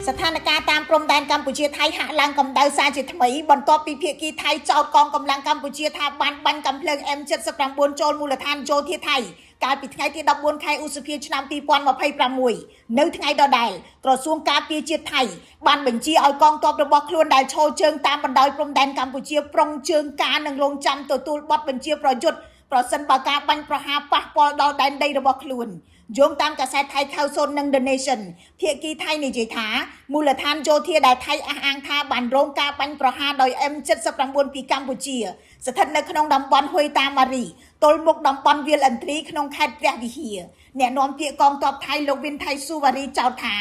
สถานการณ์ตามพรมแดนกัมพูชีไทยหาลังกำเดาซาจิตถมีบรรทบปีเพียกีไทยเจ้ากองกำลังกัมพูชีทาบันกำเพลิง M79 โจรมูลฐานโจที่ไทยการปิดไงที่14 ខែ ឧសភា ឆ្នាំ 2026 នៅថ្ងៃដដែលក្រសួងការពារជាតិថៃបានបញ្ជាឲ្យកងទ័ពរបស់ខ្លួនដែលឈរជើងតាមបណ្ដោយព្រំដែនកម្ពុជាប្រុងជើងការនឹងរងចាំទទួលបទបញ្ជាប្រយុទ្ធប្រសិនបើការបាញ់ប្រហារប៉ះពាល់ដល់ដែនដីរបស់ខ្លួនយោងតាមកាសែតថៃខៅសូននិង The Nation ភាគីថៃនិយាយថាមូលដ្ឋានយោធាដែលថៃអះអាងថាបានរងការបាញ់ប្រហារដោយ M79 ពីកម្ពុជាស្ថិតនៅក្នុងតំបន់ហួយតាម៉ារីទល់មុខតំបន់វាលឥន្ទ្រីក្នុងខេត្តព្រះវិហារអ្នកនាំពាក្យកងទ័ពថៃលោកវិនថៃស៊ូវ៉ារីចោទថា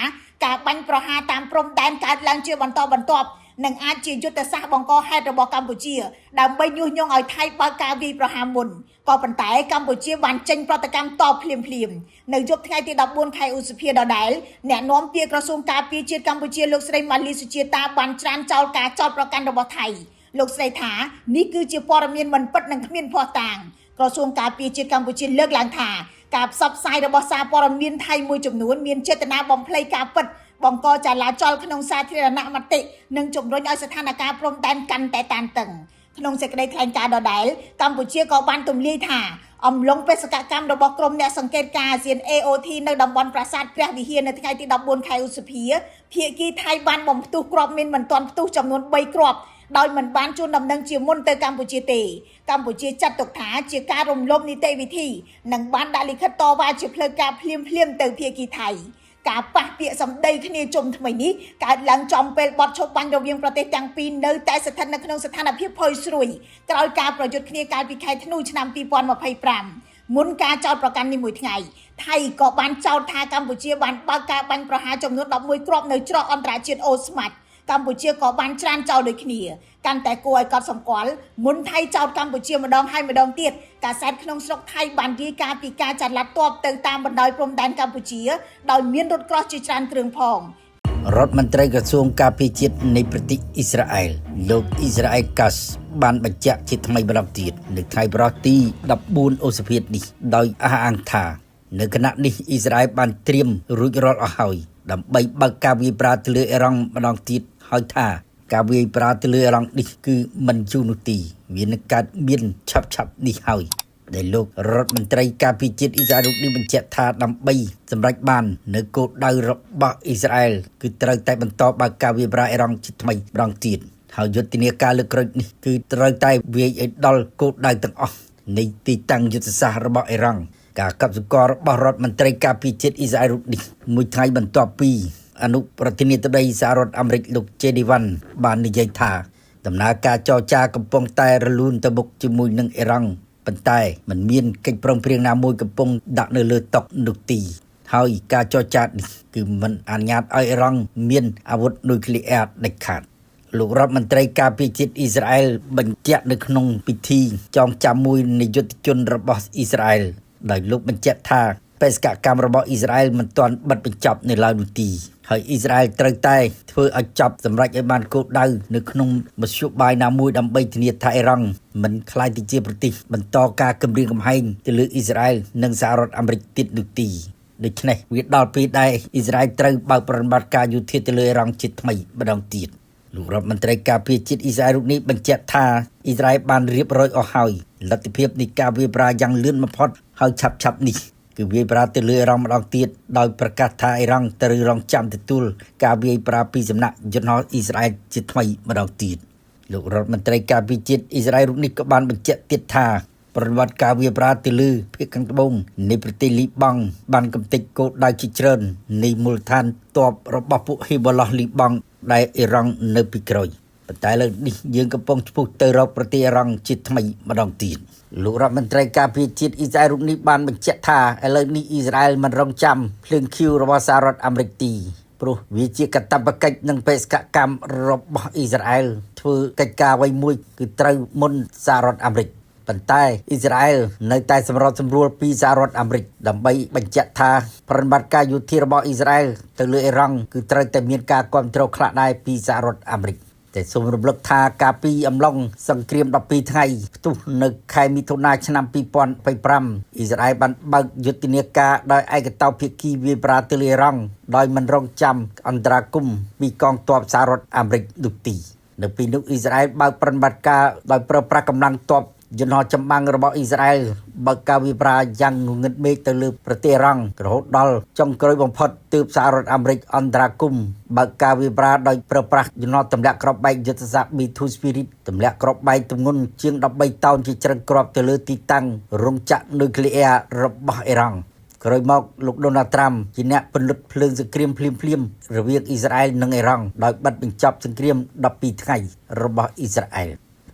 ការបាញ់ប្រហារតាមព្រំដែនកើតឡើងជាបន្តបន្ទាប់នឹងអាចជាយុទ្ធសាស្ត្របង្កហេតុរបស់កម្ពុជាដើម្បីញុះញង់ឲ្យថៃបើកការវាយប្រហារមុនក៏ប៉ុន្តែកម្ពុជាបានចេញប្រតិកម្មតបភ្លាមនៅយប់ថ្ងៃទី14 ខែ ឧសភាដដែលអ្នកនាំពាក្យក្រសួងការពារជាតិកម្ពុជាលោកស្រីម៉ាលីសុជាតាបានច្រានចោលការចោទប្រកាន់របស់ថៃលោកស្រីថានេះគឺជាព័ត៌មានមិនពិតនិងគ្មានភស្តុតាងក្រសួងការពារជាតិកម្ពុជាលើកឡើងថាការផ្សព្វផ្សាយរបស់សារព័ត៌មានថៃមួយចំនួនមានចេតនាបំភ្លៃការពិតបង្កចលាចលក្នុងសាធារណមតិនិងជំរុញឲ្យស្ថានភាពព្រំដែនកាន់តែតានតឹងក្នុងសេចក្តីថ្លែងការណ៍ដដែលកម្ពុជាក៏បានទម្លាយថាអំឡុងបេសកកម្មរបស់ក្រុមអ្នកសង្កេតការណ៍អាស៊ាន AOT នៅតំបន់ប្រាសាទព្រះវិហារនៅថ្ងៃទី14 ខែ ឧសភាភាគីថៃបានបំផ្ទុះគ្រាប់មីនមិនទាន់ផ្ទុះចំនួន3គ្រាប់ដោយមិនបានជូនដំណឹងជាមុនទៅកម្ពុជាទេកម្ពុជាចាត់ទុកថាជាការរំលោភនីតិវិធីនិងបានដាក់លិខិតតវ៉ាជាផ្លូវការភ្លាមទៅភាគីថៃការប៉ះពាក្យសម្ដីគ្នាជុំថ្មីនេះកើតឡើងចំពេលបទឈប់បាញ់រវាងប្រទេសទាំងពីរនៅតែស្ថិតនៅក្នុងស្ថានភាពផុយស្រួយក្រោយការប្រយុទ្ធគ្នាកាលពីខែធ្នូឆ្នាំ 2025 មុនការចោទប្រកាន់នេះមួយថ្ងៃថៃក៏បានចោទថាកម្ពុជាបានបើកការបាញ់ប្រហារចំនួន11គ្រាប់នៅច្រកអន្តរជាតិអូស្មាត់កម្ពុជាក៏បានច្រានចោលដូចគ្នាកាន់តែគួរឲ្យកត់សម្គាល់មុនថៃចោទកម្ពុជាម្ដងហើយម្ដងទៀតកាសែតក្នុងស្រុកថៃបានរាយការណ៍ពីការចល័តទ័ពទៅតាមបណ្ដោយព្រំដែនកម្ពុជាដោយមានរថក្រោះជាច្រើនគ្រឿងផងរដ្ឋមន្ត្រីក្រសួងការពារជាតិនៃប្រទេសអ៊ីស្រាអែលលោកអ៊ីស្រាអែលកាសបានបញ្ជាក់ជាថ្មីម្ដងទៀតនៅថ្ងៃប្រហ័សទី14 ឧសភានេះដោយអះអាងថានៅគណៈនេះអ៊ីស្រាអែលបានត្រៀមរួចរាល់អស់ហើយដើម្បីបើកការវាយប្រហារទៅលើអ៊ីរ៉ង់ម្ដងទៀតហើយថាការវាយប្រហារទៅលើអ៊ីរ៉ង់នេះគឺមិនយូរនោះទេវានឹងកើតមានឆាប់នេះហើយដែលលោករដ្ឋមន្ត្រីការពារជាតិអ៊ីស្រាអែលនេះបញ្ជាក់ថាដើម្បីសម្រេចបាននៅគោលដៅរបស់អ៊ីស្រាអែលគឺត្រូវតែបន្តបើកការវាយប្រហារអ៊ីរ៉ង់ជាថ្មីម្ដងទៀតហើយយុទ្ធនាការលើកក្រោយនេះគឺត្រូវតែវាយឲ្យដល់គោលដៅទាំងអស់នៃទីតាំងយុទ្ធសាស្ត្ររបស់អ៊ីរ៉ង់ការកັບសម្គាល់របស់រដ្ឋមន្ត្រីការពារជាតិអ៊ីស្រាអែលនេះមួយថ្ងៃបន្ទាប់ពីអនុប្រធានាធិបតីសហរដ្ឋអាមេរិកលោក JD Vance បាននិយាយថាដំណើរការចរចាកំពុងតែរលូនទៅមុខជាមួយនឹងអ៊ីរ៉ង់ប៉ុន្តែมันមានកិច្ចព្រមព្រៀងណាមួយកំពុងដាក់នៅលើតុនោះទេហើយការចរចានេះគឺមិនអនុញ្ញាតឲ្យអ៊ីរ៉ង់មានអាវុធនុយក្លេអ៊ែរដាច់ខាតលោករដ្ឋមន្ត្រីការពារជាតិអ៊ីស្រាអែលបញ្ជាក់នៅក្នុងពិធីចងចាំមួយនៃយុទ្ធជនរបស់អ៊ីស្រាអែលដោយលោកបញ្ជាក់ថាបេសកកម្មរបស់អ៊ីស្រាអែលមិនទាន់បិទបញ្ចប់នៅឡើយនោះទេហើយអ៊ីស្រាអែលត្រូវតែធ្វើឲ្យចប់សម្រេចឲ្យបានគោលដៅនៅក្នុងមធ្យោបាយណាមួយដើម្បីធានាថាអ៊ីរ៉ង់មិនក្លាយទៅជាប្រទេសបន្តការគំរាមកំហែងទៅលើអ៊ីស្រាអែលនិងសហរដ្ឋអាមេរិកទៀតនោះទេដូច្នេះវាដល់ពេលដែលអ៊ីស្រាអែលត្រូវបើកប្រតិបត្តិការយោធាទៅលើអ៊ីរ៉ង់ជាថ្មីម្ដងទៀតលោករដ្ឋមន្ត្រីការពារជាតិអ៊ីស្រាអែលនេះបញ្ជាក់ថាអ៊ីស្រាអែលបានរៀបរយអស់ហើយលទ្ធភាពនៃការវាយប្រហារយ៉ាងលឿនបំផុតហើយឆាប់នេះគឺវាយប្រហារទៅលើអ៊ីរ៉ង់ម្ដងទៀតដោយប្រកាសថាអ៊ីរ៉ង់ត្រូវរងចាំទទួលការវាយប្រហារពីសំណាក់យន្តហោះអ៊ីស្រាអែលជាថ្មីម្ដងទៀតលោករដ្ឋមន្ត្រីការពារជាតិអ៊ីស្រាអែលនេះក៏បានបញ្ជាក់ទៀតថាប្រតិបត្តិការវាយប្រហារទៅលើភាគខាងត្បូងនៃប្រទេសលីបង់បានកំទេចគោលដៅជាច្រើននៃមូលដ្ឋានទ័ពរបស់ពួកហ៊ីបឡោះលីបង់ដែលអ៊ីរ៉ង់នៅពីក្រោយប៉ុន្តែលើកនេះយើងកំពុងឆ្ពោះទៅរកប្រទេសអ៊ីរ៉ង់ជាថ្មីម្ដងទៀតលោករដ្ឋមន្ត្រីការពារជាតិអ៊ីស្រាអែលនេះបានបញ្ជាក់ថាឥឡូវនេះអ៊ីស្រាអែលមិនរងចាំភ្លើងឃ្យូរបស់សហរដ្ឋអាមេរិកទេព្រោះវាជាកាតព្វកិច្ចនិងបេសកកម្មរបស់អ៊ីស្រាអែលធ្វើកិច្ចការអ្វីមួយគឺត្រូវមុនសហរដ្ឋអាមេរិកប៉ុន្តែអ៊ីស្រាអែលនៅតែសម្របសម្រួលពីសហរដ្ឋអាមេរិកដើម្បីបញ្ជាក់ថាប្រតិបត្តិការយោធារបស់អ៊ីស្រាអែលទៅលើអ៊ីរ៉ង់គឺត្រូវតែមានការគាំទ្រខ្លះដែរពីសហរដ្ឋអាមេរិក តែសូមរំលឹកថាកាលពីអំឡុងសង្គ្រាម12ថ្ងៃផ្ទុះនៅខែមិថុនាឆ្នាំ2025អ៊ីស្រាអែលបានបើកយុទ្ធនាការដោយឯកតោភាគីវាយប្រហារទៅលើអ៊ីរ៉ង់ដោយមិនរងចាំអន្តរាគមន៍ពីកងទ័ពសហរដ្ឋអាមេរិកនោះទេនៅពេលនោះអ៊ីស្រាអែលបើកប្រតិបត្តិការដោយប្រើប្រាស់កម្លាំងទ័ពយន្តហោះចម្បាំងរបស់អ៊ីស្រាអែលបើកការវាយប្រហារយ៉ាងងងឹតមេឃទៅលើប្រទេសអ៊ីរ៉ង់រហូតដល់ចុងក្រោយបំផុតទើបសហរដ្ឋអាមេរិកអន្តរាគមន៍បើកការវាយប្រហារដោយប្រើប្រាស់យន្តហោះទម្លាក់គ្រាប់បែកយុទ្ធសាស្ត្រ B2 Spirit ទម្លាក់គ្រាប់បែកទម្ងន់ជាង13តោនជាច្រើនគ្រាប់ទៅលើទីតាំងរោងចក្រនុយក្លេអ៊ែររបស់អ៊ីរ៉ង់ក្រោយមកលោកដូណាល់ត្រាំជាអ្នកពន្លត់ភ្លើងសង្គ្រាមភ្លាមរវាងអ៊ីស្រាអែលនិងអ៊ីរ៉ង់ដោយបិទបញ្ចប់សង្គ្រាម12ថ្ងៃរបស់អ៊ីស្រាអែល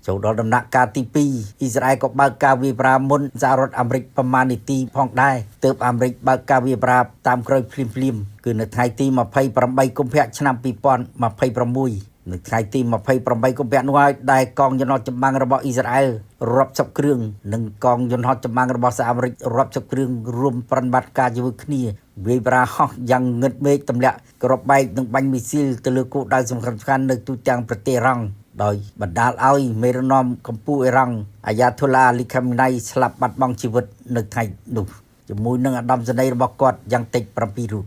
ចូលដល់ដំណាក់កាលទី2អ៊ីស្រាអែលក៏បើកការវាយប្រហារមុនសហរដ្ឋអាមេរិកប្រមាណនាទីផងដែរទើបអាមេរិកបើកការវាយប្រហារតាមក្រោយភ្លាមគឺនៅថ្ងៃទី28កុម្ភៈឆ្នាំ2026នៅថ្ងៃទី28កុម្ភៈនោះហើយដែលកងយន្តហោះចម្បាំងរបស់អ៊ីស្រាអែលរាប់សិបគ្រឿងនិងកងយន្តហោះចម្បាំងរបស់សហរដ្ឋអាមេរិករាប់សិបគ្រឿងរួមប្រតិបត្តិការជាមួយគ្នាវាយប្រហារហោះយ៉ាងងឹតមេឃទម្លាក់គ្រាប់បែកនិងបាញ់មីស៊ីលទៅលើគោលដៅសំខាន់ៗនៅទូទាំងប្រទេសអ៊ីរ៉ង់ដោយបណ្ដាលឲ្យមេរណមកម្ពុជាអ៊ីរ៉ង់អាយ៉ាថូឡាលីខាមីណៃស្លាប់បាត់បង់ជីវិតនៅថ្ងៃនោះជាមួយនឹងឧត្តមសេនីយ៍របស់គាត់យ៉ាងតិច7រូប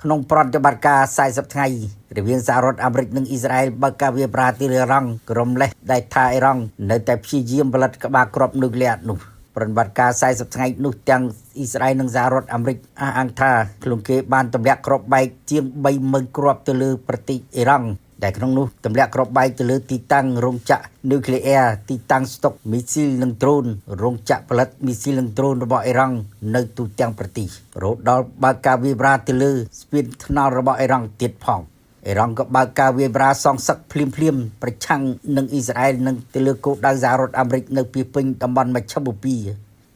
ក្នុងប្រតិបត្តិការ40ថ្ងៃរវាងសហរដ្ឋអាមេរិកនិងអ៊ីស្រាអែលបើកការវាយប្រហារទីអ៊ីរ៉ង់ក្រុមលេះដែលថាអ៊ីរ៉ង់នៅតែព្យាយាមផលិតក្បាលគ្រាប់នុយក្លេអ៊ែរនោះប្រតិបត្តិការ40ថ្ងៃនោះទាំងអ៊ីស្រាអែលនិងសហរដ្ឋអាមេរិកអះអាងថាខ្លួនគេបានទម្លាក់គ្រាប់បែកជាង30000គ្រាប់ទៅលើប្រទេសអ៊ីរ៉ង់ដែលក្នុងនោះទម្លាក់គ្រាប់បែកទៅលើទីតាំងរោងចក្រនុយក្លេអ៊ែរទីតាំងស្តុកមីស៊ីលនិងដ្រូនរោងចក្រផលិតមីស៊ីលនិងដ្រូនរបស់អ៊ីរ៉ង់នៅទូទាំងប្រទេសរហូតដល់បើកការវាយប្រហារទៅលើស្ពានថ្នល់របស់អ៊ីរ៉ង់ទៀតផងអ៊ីរ៉ង់ក៏បើកការវាយប្រហារសងសឹកភ្លាមប្រឆាំងនឹងអ៊ីស្រាអែលនិងទៅលើគោលដៅសហរដ្ឋអាមេរិកនៅពីពេញតំបន់មជ្ឈមបូព៌ា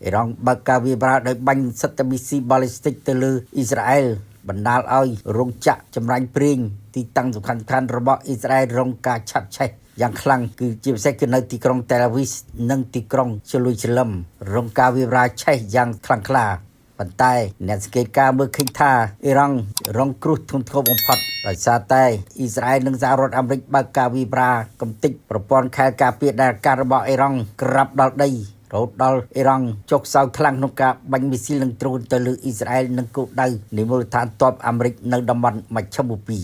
អ៊ីរ៉ង់បើកការវាយប្រហារដោយបាញ់សិទ្ធិមីស៊ីបាឡីស្ទិកទៅលើអ៊ីស្រាអែលបណ្ដាលឲ្យរោងចក្រចម្រាញ់ប្រេងទីតាំងសំខាន់ៗរបស់អ៊ីស្រាអែលរងការឆាប់ឆេះយ៉ាងខ្លាំងគឺជាពិសេសគឺនៅទីក្រុង Tel Aviv និងទីក្រុង Jerusalem រងការវាយប្រហារឆេះយ៉ាងខ្លាំងក្លាប៉ុន្តែអ្នកសង្កេតការណ៍មើលឃើញថាអ៊ីរ៉ង់រងគ្រោះធ្ងន់ធ្ងរបំផុតដោយសារតែអ៊ីស្រាអែលនិងសហរដ្ឋអាមេរិកបើកការវាយប្រហារកំទេចប្រព័ន្ធខែលការពារដែនអាកាសរបស់អ៊ីរ៉ង់ក្រាបដល់ដីរហូតដល់អ៊ីរ៉ង់ចុកសោយខ្លាំងក្នុងការបាញ់មីស៊ីលនិងដ្រូនទៅលើអ៊ីស្រាអែលនិងគោលដៅនៃមូលដ្ឋានទ័ពអាមេរិកនៅតំបន់មជ្ឈមបូព៌ា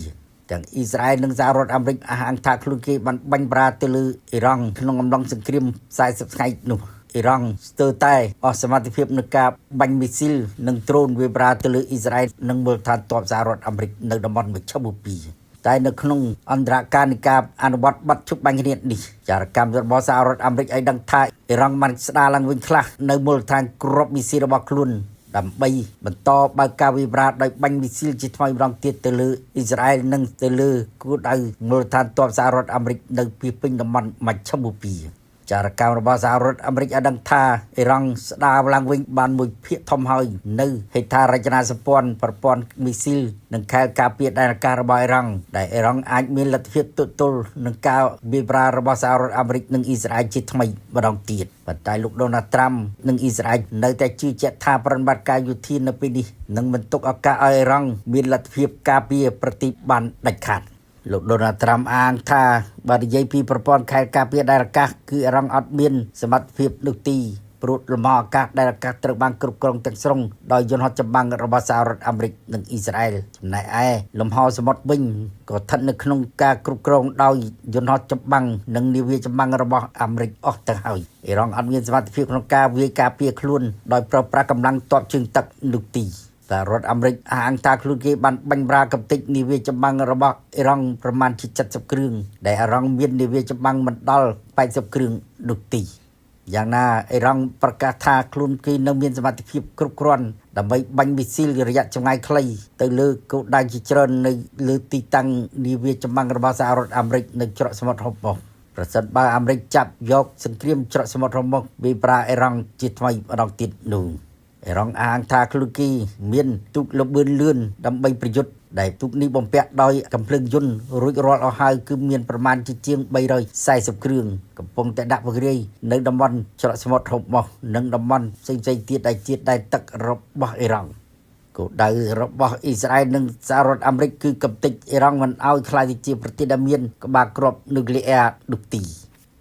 ទាំងអ៊ីស្រាអែលនិងសហរដ្ឋអាមេរិកអះអាងថាខ្លួនគេបានបាញ់ប្រហារទៅលើអ៊ីរ៉ង់ក្នុងអំឡុងសង្គ្រាម40ថ្ងៃនោះអ៊ីរ៉ង់ស្ទើរតែអស់សមត្ថភាពក្នុងការបាញ់មីស៊ីលនិងដ្រូនវាយប្រហារទៅលើអ៊ីស្រាអែលនិងមូលដ្ឋានទ័ពសហរដ្ឋអាមេរិកនៅតំបន់មជ្ឈមបូព៌ាតែនៅក្នុងអន្តរការនៃការអនុវត្តបទជប់បាញ់គ្នានេះចារកម្មរបស់សហរដ្ឋអាមេរិកឲ្យដឹងថាអ៊ីរ៉ង់បានស្ដារឡើងវិញខ្លះនៅមូលដ្ឋានគ្រាប់មីស៊ីលរបស់ខ្លួនដើម្បីបន្តបើកការវាយប្រហារដោយបាញ់មីស៊ីលជាថ្មីម្ដងទៀតទៅលើអ៊ីស្រាអែលនិងទៅលើគោលដៅមូលដ្ឋានទ័ពសហរដ្ឋអាមេរិកនៅពីពេញតំបន់មជ្ឈមបូព៌ាចារកម្មរបស់សហរដ្ឋអាមេរិកឲ្យដឹងថាអ៊ីរ៉ង់ស្ដារឡើងវិញបានមួយភាគធំហើយនៅហេដ្ឋារចនាសម្ព័ន្ធប្រព័ន្ធមីស៊ីលនិងខែលការពារដែនអាកាសរបស់អ៊ីរ៉ង់ដែលអ៊ីរ៉ង់អាចមានលទ្ធភាពទប់ទល់នឹងការវាយប្រហាររបស់សហរដ្ឋអាមេរិកនិងអ៊ីស្រាអែលជាថ្មីម្ដងទៀតប៉ុន្តែលោកដូណាល់ត្រាំនិងអ៊ីស្រាអែលនៅតែជឿជាក់ថាប្រតិបត្តិការយោធានៅពេលនេះនឹងមិនទុកឱកាសឲ្យអ៊ីរ៉ង់មានលទ្ធភាពការពារប្រទេសបានដាច់ខាតលោកដូណាល់ត្រាំអាងថាបើនិយាយពីប្រព័ន្ធខែលការពារដែនអាកាសគឺអ៊ីរ៉ង់អត់មានសមត្ថភាពនោះទេព្រោះលំហអាកាសដែនអាកាសត្រូវបានគ្រប់គ្រងទាំងស្រុងដោយយន្តហោះចម្បាំងរបស់សហរដ្ឋអាមេរិកនិងអ៊ីស្រាអែលចំណែកឯលំហសមុទ្រវិញក៏ស្ថិតនៅក្នុងការគ្រប់គ្រងដោយយន្តហោះចម្បាំងនិងនាវាចម្បាំងរបស់អាមេរិកអស់ទៅហើយអ៊ីរ៉ង់អត់មានសមត្ថភាពក្នុងការវាយការពារខ្លួនដោយប្រើប្រាស់កម្លាំងទ័ពជើងទឹកនោះទេសហរដ្ឋអាមេរិកអះអាងថាខ្លួនគេបានបាញ់ប្រហារកំទេចនាវាចម្បាំងរបស់អ៊ីរ៉ង់ប្រមាណជា70គ្រឿងដែលអ៊ីរ៉ង់មាននាវាចម្បាំងមិនដល់80គ្រឿងនោះទេយ៉ាងណាអ៊ីរ៉ង់ប្រកាសថាខ្លួនគេនៅមានសមត្ថភាពគ្រប់គ្រាន់ដើម្បីបាញ់មីស៊ីលរយៈចម្ងាយខ្លីទៅលើគោលដៅជាច្រើននៅលើទីតាំងនាវាចម្បាំងរបស់សហរដ្ឋអាមេរិកនៅច្រកសមុទ្រហុបម៉ុសប្រសិនបើអាមេរិកចាប់យកសង្គ្រាមច្រកសមុទ្រហុបម៉ុសវាយប្រហារអ៊ីរ៉ង់ជាថ្មីម្ដងទៀតនោះអ៊ីរ៉ង់អាងថាខ្លួនគេមានទូកលបឿនលឿនដើម្បីប្រយុទ្ធដែលទូកនេះបំពាក់ដោយកាំភ្លើងយន្តរួចរាល់អស់ហើយគឺមានប្រមាណជាង340គ្រឿងកំពុងតែដាក់ពង្រាយនៅតំបន់ច្រកសមុទ្រហុបម៉ុសនិងតំបន់ផ្សេងៗទៀតដែលជាដែនទឹករបស់អ៊ីរ៉ង់ គោលដៅរបស់អ៊ីស្រាអែលនិងសហរដ្ឋអាមេរិកគឺកំទេចអ៊ីរ៉ង់មិនឲ្យខ្លាយទៅជាប្រទេសដែលមានក្បាលគ្រាប់នុយក្លេអ៊ែរនោះទេ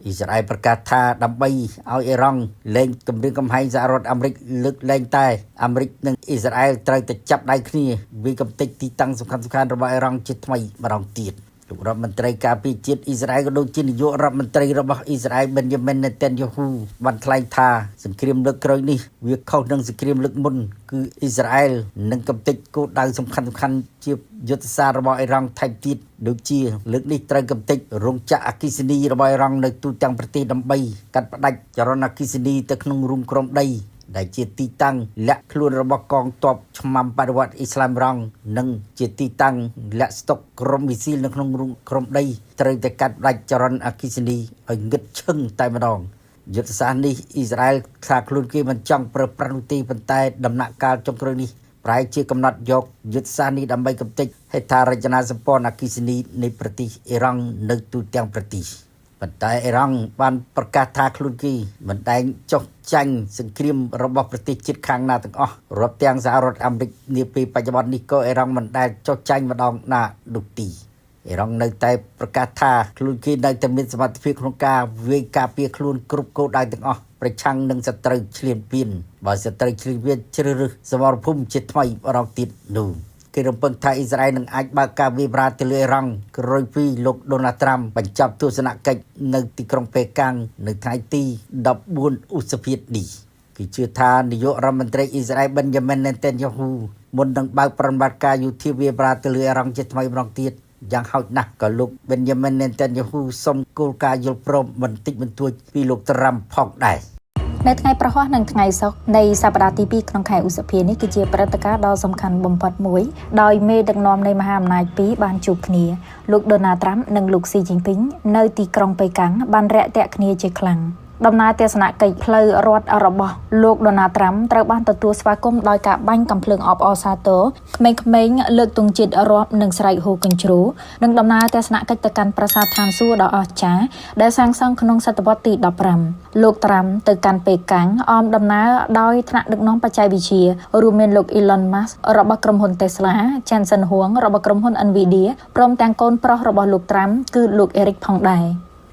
អ៊ីស្រាអែលប្រកាសថាដើម្បីឲ្យអ៊ីរ៉ង់លែងគម្រាមកំហែងសហរដ្ឋអាមេរិកលើកលែងតែអាមេរិកនិងអ៊ីស្រាអែលត្រូវតែចាប់ដៃគ្នាវាកំទេចទីតាំងសំខាន់ៗរបស់អ៊ីរ៉ង់ជាថ្មីម្ដងទៀតលោករដ្ឋមន្ត្រីការពារជាតិអ៊ីស្រាអែលក៏ដូចជានាយករដ្ឋមន្ត្រីរបស់អ៊ីស្រាអែល Benjamin Netanyahu បានថ្លែងថាសង្គ្រាមលើកក្រោយនេះវាខុសនឹងសង្គ្រាមលើកមុនគឺអ៊ីស្រាអែលនឹងកំទេចគោលដៅសំខាន់ៗជាយុទ្ធសាស្ត្ររបស់អ៊ីរ៉ង់ថែមទៀតដូចជាលើកនេះត្រូវកំទេចរោងចក្រអគ្គិសនីរបស់អ៊ីរ៉ង់នៅទូទាំងប្រទេសដើម្បីកាត់ផ្តាច់ចរន្តអគ្គិសនីទៅក្នុងរូងក្រំដីដែលជាទីតាំងលាក់ខ្លួនរបស់កងទ័ពឆ្មាំបដិវត្តអ៊ីស្លាមរងនិងជាទីតាំងលាក់ស្តុកក្រុមមីស៊ីលនៅក្នុងរូងក្រំដីត្រូវតែកាត់ផ្តាច់ចរន្តអគ្គិសនីឲ្យងឹតឈឹងតែម្ដងយុទ្ធសាស្ត្រនេះអ៊ីស្រាអែលថាខ្លួនគេមិនចង់ប្រើប្រាស់នោះទេប៉ុន្តែដំណាក់កាលចុងក្រោយនេះប្រែជាកំណត់យកយុទ្ធសាស្ត្រនេះដើម្បីកំទេចហេដ្ឋារចនាសម្ព័ន្ធអគ្គិសនីនៃប្រទេសអ៊ីរ៉ង់នៅទូទាំងប្រទេសប៉ុន្តែអ៊ីរ៉ង់បានប្រកាសថាខ្លួនគេមិនដែងចុះចាញ់សង្គ្រាមរបស់ប្រទេសជិតខាងណាទាំងអស់រាប់ទាំងសហរដ្ឋអាមេរិកនាពេលបច្ចុប្បន្ននេះក៏អ៊ីរ៉ង់មិនដែលចុះចាញ់ម្ដងណានោះទេអ៊ីរ៉ង់នៅតែប្រកាសថាខ្លួនគេនៅតែមានសមត្ថភាពក្នុងការវាយការពារខ្លួនគ្រប់គោលដៅទាំងអស់ប្រឆាំងនឹងសត្រូវឈ្លានពានបើសត្រូវឈ្លានពានជ្រើសរើសសមរភូមិជាថ្មីម្ដងទៀតនោះគេរំពឹងថាអ៊ីស្រាអែលនឹងអាចបើកការវាយប្រាទៅលើអ៊ីរ៉ង់ក្រោយពីលោកដូណាល់ត្រាំបញ្ចប់ទស្សនកិច្ចនៅទីក្រុងប៉េកាំងនៅថ្ងៃទី14ឧសភានេះគេជឿថានាយករដ្ឋមន្ត្រីអ៊ីស្រាអែល Benjamin Netanyahu មុននឹងបើកប្រតិបត្តិការយោធាវាយប្រាទៅលើអ៊ីរ៉ង់ជាថ្មីម្ដងទៀតយ៉ាងហោចណាស់ក៏លោក Benjamin Netanyahu សុំគោលការណ៍យល់ព្រមបន្តិចបន្តួចពីលោកត្រាំផងដែរនៅថ្ងៃប្រហោះនិងថ្ងៃសុក្រនៃសប្តាហ៍ទី2ក្នុងខែឧសភានេះគឺជាព្រឹត្តិការណ៍ដ៏សំខាន់បំផុតមួយដោយមេដឹកនាំនៃមហាអំណាចពីរបានជួបគ្នាលោកដូណាល់ត្រាំនិងលោកស៊ីជីនពីងនៅទីក្រុងប៉េកាំងបានរាក់ទាក់គ្នាជាខ្លាំងដំណើរទស្សនកិច្ចផ្លូវរដ្ឋរបស់លោកដូណាល់ត្រាំត្រូវបានទទួលស្វាគមន៍ដោយការបាញ់កាំភ្លើងអបអរសាទរក្មេងៗលើកទង់ជាតិរាប់និងស្រែកហ៊ូកញ្ជ្រោនិងដំណើរទស្សនកិច្ចទៅកាន់ប្រាសាទឋានសួគ៌ដ៏អស្ចារ្យដែលសាងសង់ក្នុងសតវត្សទី15លោកត្រាំទៅកាន់ប៉េកាំងអមដំណើរដោយថ្នាក់ដឹកនាំបច្ចេកវិទ្យារួមមានលោក Elon Musk របស់ក្រុមហ៊ុន Tesla, Jensen Huang របស់ក្រុមហ៊ុន Nvidia ព្រមទាំងកូនប្រុសរបស់លោកត្រាំគឺលោក Eric ផងដែរ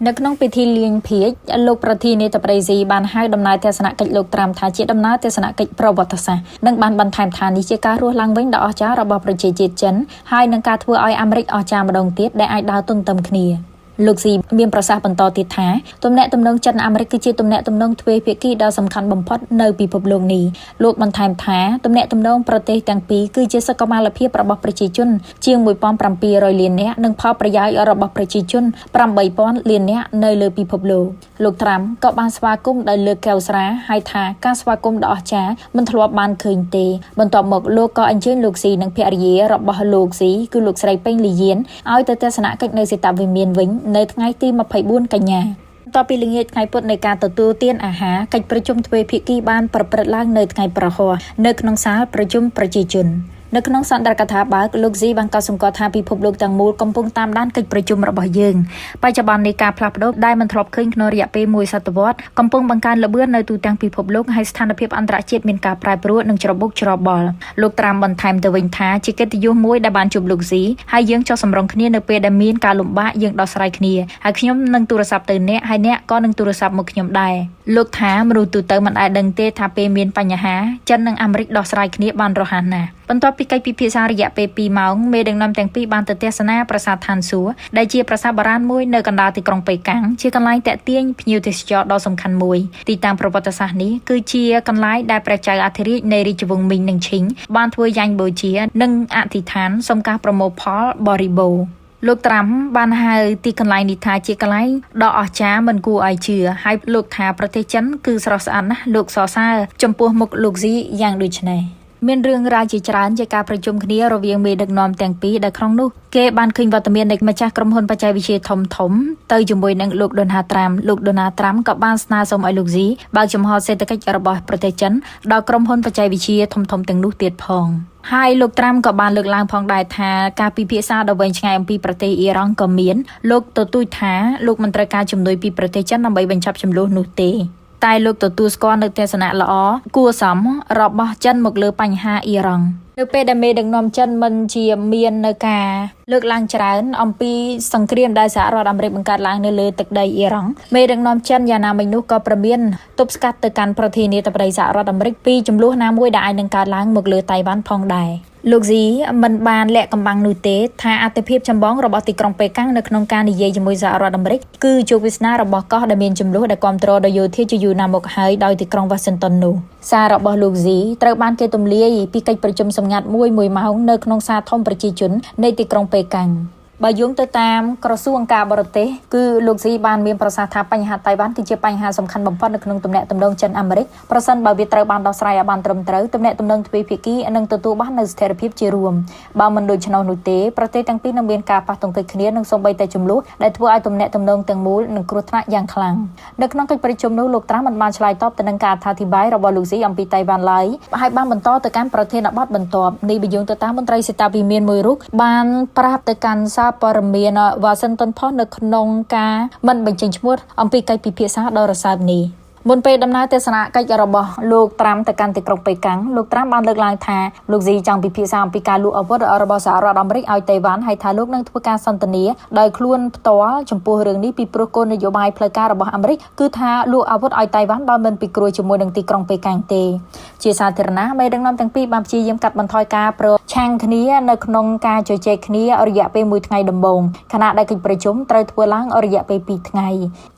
នៅក្នុងពិធីលាងភាជន៍លោកប្រធានាធិបតីស៊ីបានហៅដំណើរទស្សនកិច្ចលោកត្រាំថាជាដំណើរទស្សនកិច្ចប្រវត្តិសាស្ត្រនិងបានបន្ថែមថានេះជាការរស់ឡើងវិញដ៏អស្ចារ្យរបស់ប្រជាជាតិចិនហើយនឹងការធ្វើឲ្យអាមេរិកអស្ចារ្យម្ដងទៀតដែលអាចដើរទន្ទឹមគ្នាលោកស៊ីមានប្រសាសន៍បន្តទៀតថាទំនាក់ទំនងចិនអាមេរិកគឺជាទំនាក់ទំនងទ្វេភាគីដ៏សំខាន់បំផុតនៅពិភពលោកនេះលោកបន្ថែមថាទំនាក់ទំនងប្រទេសទាំងពីរគឺជាសកម្មភាពរបស់ប្រជាជនជាង 1,700 លាននាក់និងផលប្រយោជន៍របស់ប្រជាជន 8,000 លាននាក់នៅលើពិភពលោកត្រាំក៏បានស្វាគមន៍ដោយលើកកែវស្រាហើយថាការស្វាគមន៍ដ៏អស្ចារ្យមិនធ្លាប់បានឃើញទេបន្ទាប់មកលោកក៏អញ្ជើញលោកស៊ីនិងភរិយារបស់លោកស៊ីគឺលោកស្រីពេញលីយ៉ៀនឲ្យទៅទស្សនកិច្ចនៅសេតវិមានវិញនៅថ្ងៃទី24កញ្ញាបន្ទាប់ពីល្ងាចថ្ងៃពុធនៃការទទួលទានអាហារកិច្ចប្រជុំទ្វេភាគីបានប្រព្រឹត្តឡើងនៅថ្ងៃប្រហោះនៅក្នុងសាលប្រជុំប្រជាជននៅក្នុងសន្ទរកថាបើកលោកស៊ីបានកត់សម្គាល់ថាពិភពលោកទាំងមូលកំពុងតាមដានកិច្ចប្រជុំរបស់យើងបច្ចុប្បន្ននៃការផ្លាស់ប្ដូរដែលមិនធ្លាប់ឃើញក្នុងរយៈពេលមួយសតវត្សកំពុងបង្កើនល្បឿននៅទូទាំងពិភពលោកហើយស្ថានភាពអន្តរជាតិមានការប្រែប្រួលនិងច្របូកច្របល់លោកត្រាំបន្ថែមទៅវិញថាជាកិត្តិយសមួយដែលបានជួបលោកស៊ីហើយយើងចុះសម្រុងគ្នានៅពេលដែលមានការលំបាកយើងដោះស្រាយគ្នាហើយខ្ញុំនឹងទូរស័ព្ទទៅអ្នកហើយអ្នកក៏នឹងទូរស័ព្ទមកខ្ញុំដែរលោកថាមនុស្សទូទៅមិនអាចដឹងទេថាពេលមានបញ្ហាចិននិងអាមេរិកដោះស្រាយគ្នាបានរហ័សណាស់បន្ទាប់ពីកិច្ចពិភាក្សារយៈពេល2ម៉ោងមេដឹកនាំទាំងពីរបានទៅទស្សនាប្រាសាទឋានសួគ៌ដែលជាប្រាសាទបុរាណមួយនៅកណ្ដាលទីក្រុងប៉េកាំងជាកន្លែងទាក់ទាញភ្ញៀវទេសចរដ៏សំខាន់មួយទីតាំងប្រវត្តិសាស្ត្រនេះគឺជាកន្លែងដែលព្រះចៅអធិរាជនៃរាជវង្សមីងនិងឈិងបានធ្វើយ៉ាញ់បូជានិងអធិដ្ឋានសុំការប្រមូលផលបរិបូរណ៍លោកត្រាំបានហៅទីកន្លែងនេះថាជាកន្លែងដ៏អស្ចារ្យមិនគួរឲ្យជឿហើយលោកថាប្រទេសចិនគឺស្រស់ស្អាតណាស់លោកសរសើរចំពោះមុខលោកស៊ីយ៉ាងដូចនេះមានរឿងរ៉ាវជាច្រើនជាការប្រជុំគ្នារវាងមេដឹកនាំទាំងពីរដែលក្នុងនោះគេបានឃើញវត្តមាននៃម្ចាស់ក្រុមហ៊ុនបច្ចេកវិទ្យាធំទៅជាមួយនឹងលោកដូណាល់ត្រាំលោកដូណាល់ត្រាំក៏បានស្នើសុំឲ្យលោកស៊ីបើកចំហសេដ្ឋកិច្ចរបស់ប្រទេសចិនដល់ក្រុមហ៊ុនបច្ចេកវិទ្យាធំទាំងនោះទៀតផងហើយលោកត្រាំក៏បានលើកឡើងផងដែរថាការពិភាក្សាដ៏វែងឆ្ងាយអំពីប្រទេសអ៊ីរ៉ង់ក៏មានលោកទទូចថាលោកមិនត្រូវការជំនួយពីប្រទេសចិនដើម្បីបញ្ចប់ជម្លោះនោះទេតែលោកទទួលស្គាល់នៅទស្សនៈល្អគួរសមរបស់ចិនមកលើបញ្ហាអ៊ីរ៉ង់ នៅពេលដែលមេដឹកនាំចិនមិនជាមាននៅការលើកឡើងច្រើនអំពីសង្គ្រាមដែលសហរដ្ឋអាមេរិកបង្កើតឡើងនៅលើទឹកដីអ៊ីរ៉ង់មេដឹកនាំចិនយ៉ាងណាមិញនោះក៏ប្រមានទប់ស្កាត់ទៅកាន់ប្រធានាធិបតីសហរដ្ឋអាមេរិកពីចំនួនណាមួយដែលអាចនឹងកើតឡើងមកលើតៃវ៉ាន់ផងដែរលោកស៊ីមិនបានលាក់កំបាំងនោះទេថាអតិភិបចម្បងរបស់ទីក្រុងប៉េកាំងនៅក្នុងការនិយាយជាមួយសហរដ្ឋអាមេរិកគឺជោគវាសនារបស់កោះដែលមានចំនួនដែលគ្រប់គ្រងដោយយោធាជាយូរណាស់មកហើយដោយទីក្រុង Washington នោះសាររបស់លោកស៊ីត្រូវបានគេទម្លាយពីកិច្ចប្រជុំសម្ងាត់មួយម៉ោងនៅក្នុងសាលធំប្រជាជននៃទីក្រុងប៉េកាំងបើយោងទៅតាមក្រសួងការបរទេសគឺលោកស៊ីបានមានប្រសាសន៍ថាបញ្ហាតៃវ៉ាន់គឺជាបញ្ហាសំខាន់បំផុតនៅក្នុងទំនាក់ទំនងចិនអាមេរិកប្រសិនបើវាត្រូវបានដោះស្រាយឲ្យបានត្រឹមត្រូវទំនាក់ទំនងទ្វេភាគីនឹងទទួលបាននូវស្ថិរភាពជារួមបើមិនដូច្នោះនោះទេប្រទេសទាំងពីរនឹងមានការប៉ះទង្គិចគ្នានិងសូម្បីតែចំនួនដែលធ្វើឲ្យទំនាក់ទំនងទាំងមូលនឹងគ្រោះថ្នាក់យ៉ាងខ្លាំងនៅក្នុងកិច្ចប្រជុំនោះលោកត្រាំមិនបានឆ្លើយតបទៅនឹងការអធិប្បាយរបស់លោកស៊ីអំពីតៃវ៉ាន់ឡើយហើយបានបន្តទៅកាន់ប្រធានបទបន្ទាប់នេះបើយោងទៅតាមមន្ត្រីសេតាវិមានមួយរូបបានប្រាប់ទៅកាន់សារព័ត៌មានWashington Post នៅក្នុងការមិនបញ្ចេញឈ្មោះអំពីកិច្ចពិភាក្សាដ៏រសើបនេះមុនពេលដំណើរទស្សនកិច្ចរបស់លោកត្រាំទៅកាន់ទីក្រុងប៉េកាំងលោកត្រាំបានលើកឡើងថាលោកស៊ីចង់ពិភាក្សាអំពីការលក់អាវុធរបស់សហរដ្ឋអាមេរិកឲ្យតៃវ៉ាន់ហើយថាលោកនឹងធ្វើការសន្ទនាដោយខ្លួនផ្ទាល់ចំពោះរឿងនេះពីព្រោះគោលនយោបាយផ្លូវការរបស់អាមេរិកគឺថាលក់អាវុធឲ្យតៃវ៉ាន់បើមិនពិគ្រោះជាមួយនឹងទីក្រុងប៉េកាំងទេជាសាធារណៈមេដឹកនាំទាំងពីរបានព្យាយាមកាត់បន្ថយការប្រឆាំងគ្នានៅក្នុងការជជែកគ្នារយៈពេល1ថ្ងៃដំបូងខណៈដែលកិច្ចប្រជុំត្រូវធ្វើឡើងរយៈពេល2ថ្ងៃ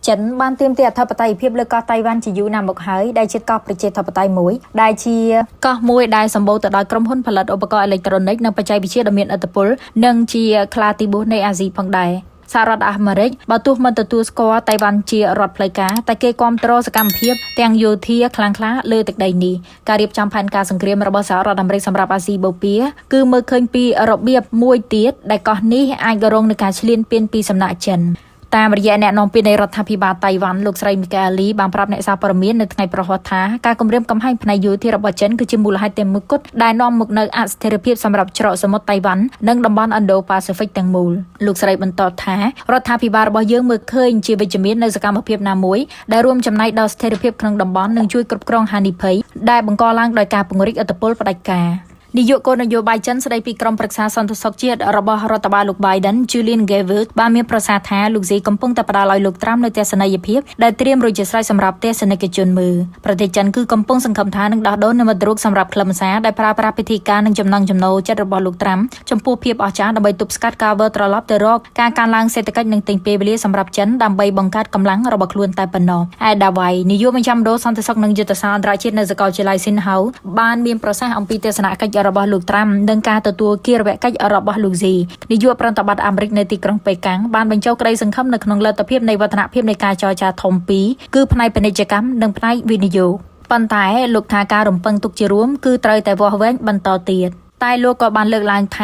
ចិនបានទាមទារអធិបតេយ្យភាពលើកោះតៃវ៉ាន់ជាយូរណាស់មកហើយដែលជាកោះប្រជាធិបតេយ្យមួយដែលជាកោះមួយដែលសម្បូរទៅដោយក្រុមហ៊ុនផលិតឧបករណ៍អេឡិចត្រូនិកនិងបច្ចេកវិទ្យាដ៏មានឥទ្ធិពលនិងជាខ្លាទីបួសនៃអាស៊ីផងដែរសហរដ្ឋអាមេរិកបើទោះមិនទទួលស្គាល់តៃវ៉ាន់ជារដ្ឋផ្លូវការតែគេគាំទ្រសកម្មភាពទាំងយោធាខ្លាំងក្លាលើទឹកដីនេះការរៀបចំផែនការសង្គ្រាមរបស់សហរដ្ឋអាមេរិកសម្រាប់អាស៊ីបូព៌ាគឺមើលឃើញពីរបៀបមួយទៀតដែលកោះនេះអាចរងនឹងការឈ្លានពានពីសំណាក់ចិនតាមរយៈអ្នកនាំពាក្យនៃរដ្ឋាភិបាលតៃវ៉ាន់លោកស្រីមីកាអេលីបានប្រាប់អ្នកសារព័ត៌មាននៅថ្ងៃប្រហ័សថាការគម្រាមកំហែងផ្នែកយោធារបស់ចិនគឺជាមូលហេតុតែមួយគត់ដែលនាំមកនូវអស្ថិរភាពសម្រាប់ច្រកសមុទ្រតៃវ៉ាន់និងតំបន់ Indo-Pacific ទាំងមូលលោកស្រីបន្តថារដ្ឋាភិបាលរបស់យើងមើលឃើញជាវិជ្ជមាននៅសកម្មភាពណាមួយដែលរួមចំណែកដល់ស្ថិរភាពក្នុងតំបន់និងជួយគ្រប់គ្រងហានិភ័យដែលបង្កឡើងដោយការពង្រីកឥទ្ធិពលផ្ដាច់ការនាយកគោលនយោបាយចិនស្ដីពីក្រុមប្រឹក្សាសន្តិសុខជាតិរបស់រដ្ឋបាលលោក Biden Julian Gabbard បានមានប្រសាសន៍ថាលោកស៊ីកំពុងតែផ្ដល់ឲ្យលោកត្រាំនូវទស្សនីយភាពដែលត្រៀមរួចជាស្រេចសម្រាប់ទស្សនិកជនមើលប្រទេសចិនគឺកំពុងសង្ឃឹមថានឹងដោះដូរនិមិត្តរូបសម្រាប់ខ្លឹមសារដែលប្រើប្រាស់ពិធីការនិងចំណង់ចំណូលចិត្តរបស់លោកត្រាំចំពោះភាពអស្ចារ្យដើម្បីទប់ស្កាត់ការវិលត្រឡប់ទៅរកការកើនឡើងសេដ្ឋកិច្ចនិងទិញពេលវេលាសម្រាប់ចិនដើម្បីបង្កើតកម្លាំងរបស់ខ្លួនតែប៉ុណ្ណោះឯដាវ៉ៃនាយកបញ្ចាំមណ្ឌលសន្តិសុខនិងយុទ្ធសាស្ត្រអន្តរជាតិនៅសាកលវិទ្យាល័យស៊ីនហៅបានមានប្រសាសន៍អំពីទស្សនកិច្ចរបស់លោកត្រាំនិងការទទួលគារវកិច្ចរបស់លោកស៊ីនាយកប្រតិបត្តិអាមេរិកនៅទីក្រុងប៉េកាំងបានបញ្ចូលក្តីសង្ឃឹមនៅក្នុងលទ្ធភាពនៃវឌ្ឍនភាពនៃការចរចាធំពីរគឺផ្នែកពាណិជ្ជកម្មនិងផ្នែកវិនិយោគប៉ុន្តែលោកថាការរំពឹងទុកជារួមគឺត្រូវតែវាស់វែងបន្តទៀតតែលោកក៏បានលើកឡើងថ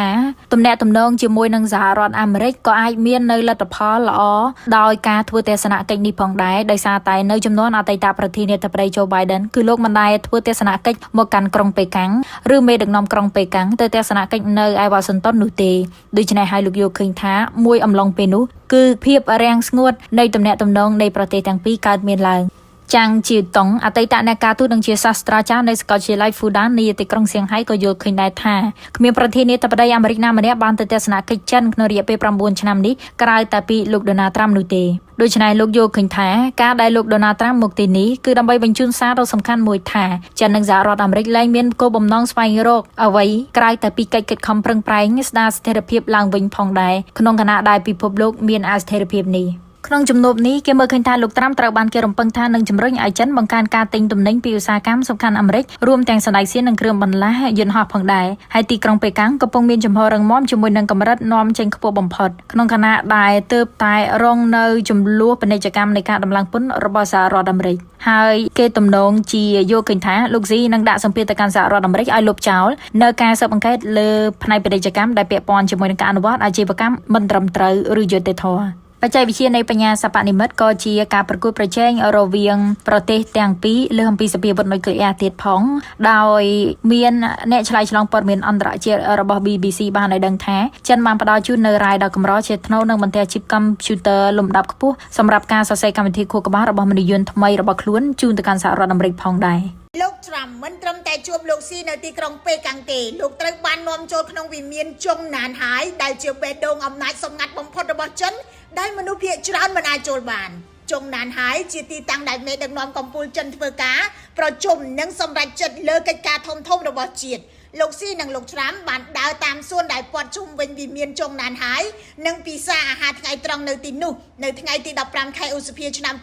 ាទំនាក់ទំនងជាមួយនឹងសហរដ្ឋអាមេរិកក៏អាចមាននៅលទ្ធផលល្អដោយការធ្វើទស្សនកិច្ចនេះផងដែរដោយសារតែនៅចំនួនអតីតប្រធានាធិបតី Joe Biden គឺលោកមិនដែលធ្វើទស្សនកិច្ចមកកាន់ក្រុងប៉េកាំងឬមេដឹកនាំក្រុងប៉េកាំងទៅទស្សនកិច្ចនៅឯ Washington នោះទេដូច្នេះហើយលោកយកឃើញថាមួយអំឡុងពេលនោះគឺភាពរាំងស្ងួតនៃទំនាក់ទំនងនៃប្រទេសទាំងពីរកើតមានឡើងចាងជាតុងអតីតអ្នកការទូតនិងជាសាស្ត្រាចារ្យនៃសាកលវិទ្យាល័យ Fudan នៃទីក្រុងសៀងហៃក៏យល់ឃើញដែរថាគ្មានប្រធានាធិបតីអាមេរិកណាម្នាក់បានទៅទស្សនកិច្ចចិនក្នុងរយៈពេល9ឆ្នាំនេះក្រៅតែពីលោកដូណាល់ត្រាំនោះទេដូច្នេះលោកយល់ឃើញថាការដែលលោកដូណាល់ត្រាំមកទីនេះគឺដើម្បីបញ្ជូនសារដ៏សំខាន់មួយថាចិននិងសហរដ្ឋអាមេរិកលែងមានគោលបំណងស្វែងរកអ្វីក្រៅតែពីកិច្ចខិតខំប្រឹងប្រែងស្ដារស្ថិរភាពឡើងវិញផងដែរក្នុងខណៈដែលពិភពលោកមានអស្ថិរភាពនេះក្នុងជំនួបនេះគេមើលឃើញថាលោកត្រាំត្រូវបានគេរំពឹងថានឹងជំរុញឲ្យចិនបង្កើនការទិញទំនិញពីឧស្សាហកម្មសំខាន់អាមេរិករួមទាំងសណ្តែកសៀននិងគ្រឿងបន្លាស់យន្តហោះផងដែរហើយទីក្រុងប៉េកាំងកំពុងមានចំហររឹងមាំជាមួយនឹងកម្រិតនាំចេញខ្ពស់បំផុតក្នុងខណៈដែលទើបតែរងនៅចំនួនពាណិជ្ជកម្មនៃការដំឡើងពន្ធរបស់សហរដ្ឋអាមេរិកហើយគេទំនងជាយកឃើញថាលោកស៊ីនឹងដាក់សម្ពាធទៅកាន់សហរដ្ឋអាមេរិកឲ្យលុបចោលនៅការស៊ើបអង្កេតលើផ្នែកពាណិជ្ជកម្មដែលពាក់ព័ន្ធជាមួយនឹងការអនុវត្តអាជីវកម្មមិនត្រឹមត្រូវឬយុត្តិធម៌បច្ចេកវិទ្យានៃបញ្ញាសិប្បនិម្មិតក៏ជាការប្រកួតប្រជែងរវាងប្រទេសទាំងពីរលើអំពីសភាវុធនុយក្លេអ៊ែរទៀតផងដោយមានអ្នកឆ្លៃឆ្លងព័ត៌មានអន្តរជាតិរបស់ BBC បានឲ្យដឹងថាចិនបានផ្ដល់ជូននៅរ៉ាយដល់កម្រជាថ្នូរនឹងបន្ទះជីបកុំព្យូទ័រលំដាប់ខ្ពស់សម្រាប់ការសរសេរកម្មវិធីខួរក្បាលរបស់មនុស្សយន្តថ្មីរបស់ខ្លួនជូនទៅកាន់សហរដ្ឋអាមេរិកផងដែរ លោកត្រាំមិនត្រឹមតែជួបលោកស៊ីនៅទីក្រុងប៉េកាំងទេលោកត្រូវបាននាំចូលក្នុងវិមានចុងណានហើយដែលជាបេះដូងអំណាចសម្ងាត់បំផុតរបស់ចិនដែលមនុស្សភាគច្រើនមិនអាចចូលបានចុងណានហើយជាទីតាំងដែលមេដឹកនាំកម្ពុជាចិនធ្វើការប្រជុំនិងសម្រេចចិត្តលើកិច្ចការធំៗរបស់ជាតិលោកស៊ីនិងលោកត្រាំបានដើរតាមសួនដែលព័ទ្ធជុំវិញវិមានចុងណានហើយនិងពិសាអាហារថ្ងៃត្រង់នៅទីនោះនៅថ្ងៃទី15ខែឧសភាឆ្នាំ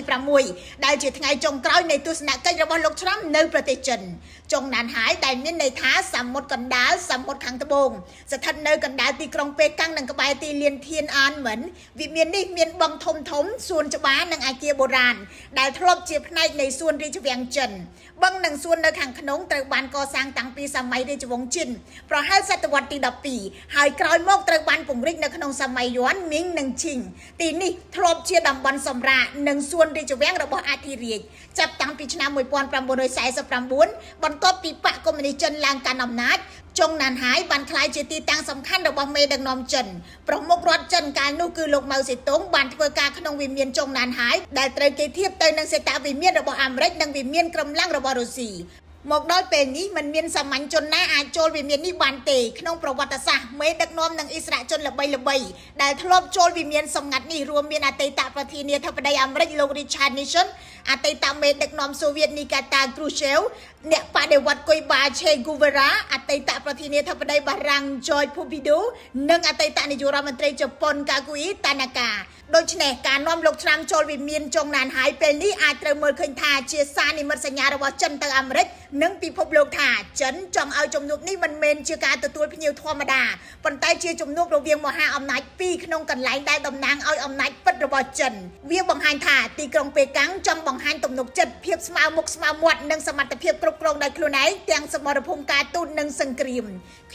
2026ដែលជាថ្ងៃចុងក្រោយនៃទស្សនកិច្ចរបស់លោកត្រាំនៅប្រទេសចិនចុងណានហើយដែលមានន័យថាសមុទ្រកណ្ដាលសមុទ្រខាងត្បូងស្ថិតនៅកណ្ដាលទីក្រុងប៉េកាំងនិងក្បែរទីលានធានអានមិនវិមាននេះមានបឹងធំសួនច្បារនិងអគារបុរាណដែលធ្លាប់ជាផ្នែកនៃសួនរាជវាំងចិនបឹងនិងសួននៅខាងក្នុងត្រូវបានកសាងតាំងពីសម័យរាជវង្សចិនប្រហែលសតវត្សទី12ហើយក្រោយមកត្រូវបានពង្រីកនៅក្នុងសម័យយួនមីងនិងឈីងទីនេះធ្លាប់ជាតំបន់សម្រាកនិងសួនរាជវាំងរបស់អធិរាជចាប់តាំងពីឆ្នាំ1949បន្ទាប់ពីបកកុម្មុយនីសចិនឡើងកាន់អំណាចចុងណានហើយបានក្លាយជាទីតាំងសំខាន់របស់មេដឹកនាំចិនប្រមុខរដ្ឋចិនកាលនោះគឺលោកម៉ៅសេតុងបានធ្វើការក្នុងវិមានចុងណានហើយដែលត្រូវគេធៀបទៅនឹងសេតវិមានរបស់អាមេរិកនិងវិមានក្រំឡាំងរបស់រុស្ស៊ីមកដល់ពេលនេះមិនមានសាមញ្ញជនណាអាចចូលវិមាននេះបានទេក្នុងប្រវត្តិសាស្ត្រមេដឹកនាំនិងអិសរាជជនល្បីៗដែលធ្លាប់ចូលវិមានសម្ងាត់នេះរួមមានអតីតប្រធានាធិបតីអាមេរិកលោក Richard Nixon អតីតមេដឹកនាំសូវៀត Nikita Khrushchev អ្នកបដិវត្តគុយបា Che Guevara អតីតប្រធានាធិបតីបារាំង George Pompidou និងអតីតនាយករដ្ឋមន្ត្រីជប៉ុន Kakuei Tanaka ដូច្នេះការនាំលោកត្រាំចូលវិមានចុងណានហើយពេលនេះអាចត្រូវមើលឃើញថាជាសារនិមិត្តសញ្ញារបស់ចិនទៅអាមេរិកនិងពិភពលោកថាចិនចង់ឲ្យជំនួបនេះមិនមែនជាការទទួលភ្ញៀវធម្មតាប៉ុន្តែជាជំនួបរវាងមហាអំណាចពីរក្នុងកន្លែងដែលតំណាងឲ្យអំណាចពិតរបស់ចិនវាបង្ហាញថាទីក្រុងប៉េកាំងចង់បង្ហាញទំនុកចិត្តភាពស្មើមុខស្មើមាត់និងសមត្ថភាពគ្រប់គ្រងដោយខ្លួនឯងទាំងសមរភូមិការទូតនិងសង្គ្រាម